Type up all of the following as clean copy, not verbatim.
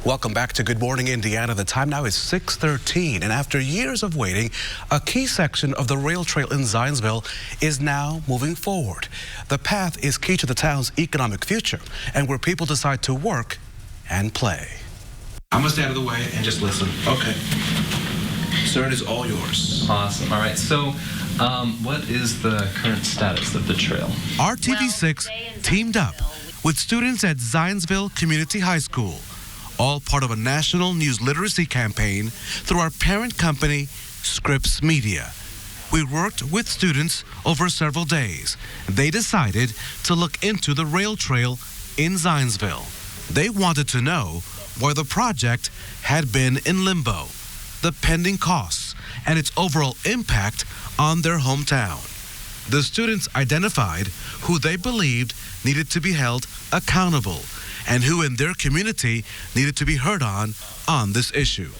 Welcome back to Good Morning Indiana. The time now is 6:13, and after years of waiting, a key section of the rail trail in Zionsville is now moving forward. The path is key to the town's economic future and where people decide to work and play. I'm gonna stay out of the way and just listen. Okay. Sir, it is all yours. Awesome. All right. So, what is the current status of the trail? RTV6 teamed up with students at Zionsville Community High School, all part of a national news literacy campaign through our parent company, Scripps Media. We worked with students over several days. They decided to look into the rail trail in Zionsville. They wanted to know why the project had been in limbo, the pending costs, and its overall impact on their hometown. The students identified who they believed needed to be held accountable and who in their community needed to be heard on this issue.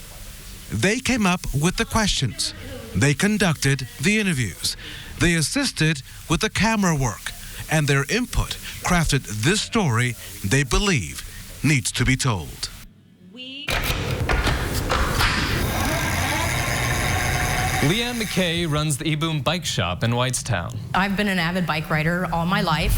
They came up with the questions. They conducted the interviews. They assisted with the camera work, and their input crafted this story they believe needs to be told. Leanne McKay runs the E-Boom Bike Shop in Whitestown. I've been an avid bike rider all my life.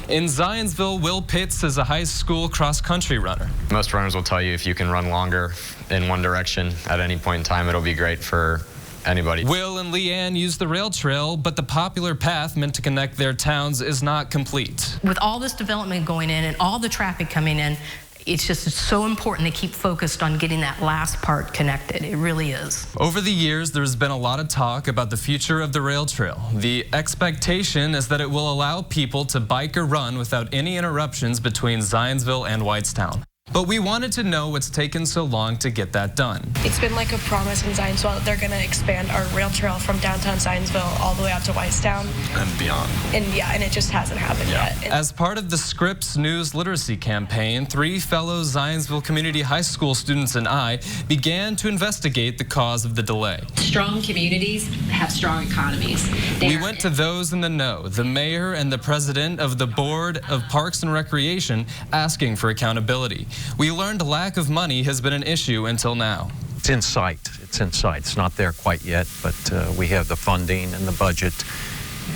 In Zionsville, Will Pitts is a high school cross-country runner. Most runners will tell you if you can run longer in one direction at any point in time, it'll be great for anybody. Will and Leanne use the rail trail, but the popular path meant to connect their towns is not complete. With all this development going in and all the traffic coming in, it's so important to keep focused on getting that last part connected. It really is. Over the years, there's been a lot of talk about the future of the rail trail. The expectation is that it will allow people to bike or run without any interruptions between Zionsville and Whitestown. But we wanted to know what's taken so long to get that done. It's been like a promise in Zionsville that they're going to expand our rail trail from downtown Zionsville all the way out to Whitestown. And beyond. And it just hasn't happened yet. As part of the Scripps News Literacy campaign, 3 fellow Zionsville Community High School students and I began to investigate the cause of the delay. Strong communities have strong economies. We went to those in the know, the mayor and the president of the Board of Parks and Recreation, asking for accountability. We learned lack of money has been an issue until now. It's in sight. It's in sight. It's not there quite yet, but we have the funding and the budget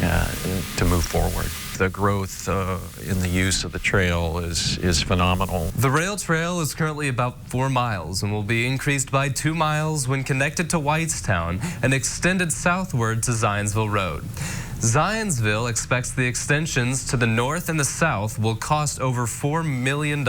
to move forward. The growth in the use of the trail is phenomenal. The rail trail is currently about 4 miles and will be increased by 2 miles when connected to Whitestown and extended southward to Zionsville Road. Zionsville expects the extensions to the north and the south will cost over $4 million.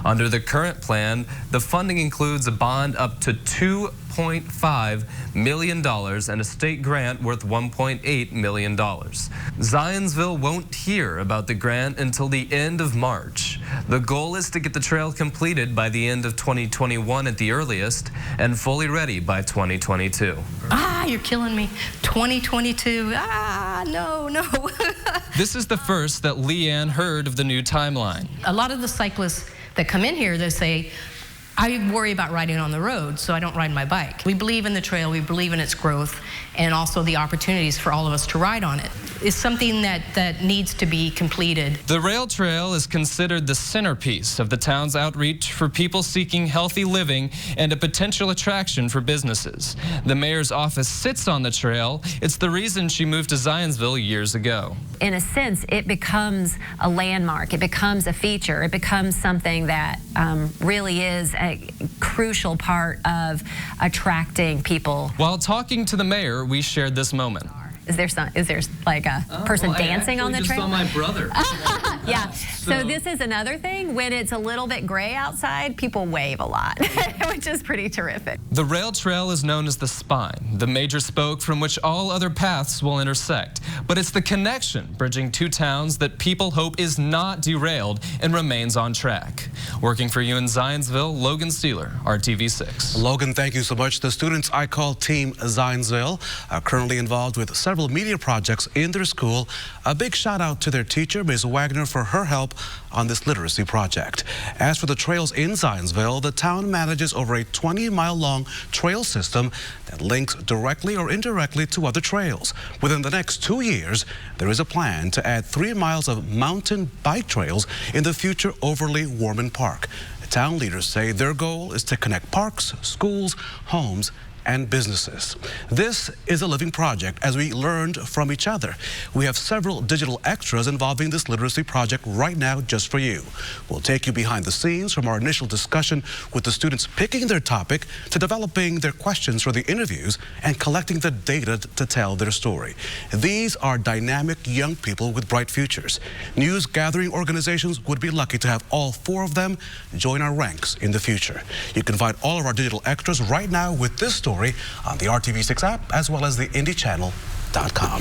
Under the current plan, the funding includes a bond up to $2.5 million and a state grant worth $1.8 million. Zionsville won't hear about the grant until the end of March. The goal is to get the trail completed by the end of 2021 at the earliest and fully ready by 2022. You're killing me. 2022. No. This is the first that Leanne heard of the new timeline. A lot of the cyclists that come in here, they say, I worry about riding on the road, so I don't ride my bike. We believe in the trail, we believe in its growth, and also the opportunities for all of us to ride on it. It's something that needs to be completed. The rail trail is considered the centerpiece of the town's outreach for people seeking healthy living and a potential attraction for businesses. The mayor's office sits on the trail. It's the reason she moved to Zionsville years ago. In a sense, it becomes a landmark. It becomes a feature. It becomes something that really is a crucial part of attracting people. While talking to the mayor, we shared this moment. Is there like a person dancing on the trail? I saw my brother. Yeah. So this is another thing. When it's a little bit gray outside, people wave a lot, which is pretty terrific. The rail trail is known as the spine, the major spoke from which all other paths will intersect. But it's the connection bridging 2 towns that people hope is not derailed and remains on track. Working for you in Zionsville, Logan Steeler, RTV6. Logan, thank you so much. The students I call Team Zionsville are currently involved with several media projects in their school. A big shout out to their teacher, Ms. Wagner, for her help on this literacy project. As for the trails in Zionsville, the town manages over a 20-mile-long trail system that links directly or indirectly to other trails. Within the next 2 years, there is a plan to add 3 miles of mountain bike trails in the future Overly Warman Park. Town leaders say their goal is to connect parks, schools, homes, and businesses. This is a living project as we learned from each other. We have several digital extras involving this literacy project right now just for you. We'll take you behind the scenes from our initial discussion with the students picking their topic to developing their questions for the interviews and collecting the data to tell their story. These are dynamic young people with bright futures. News gathering organizations would be lucky to have all 4 of them join our ranks in the future. You can find all of our digital extras right now with this story on the RTV6 app as well as the IndyChannel.com.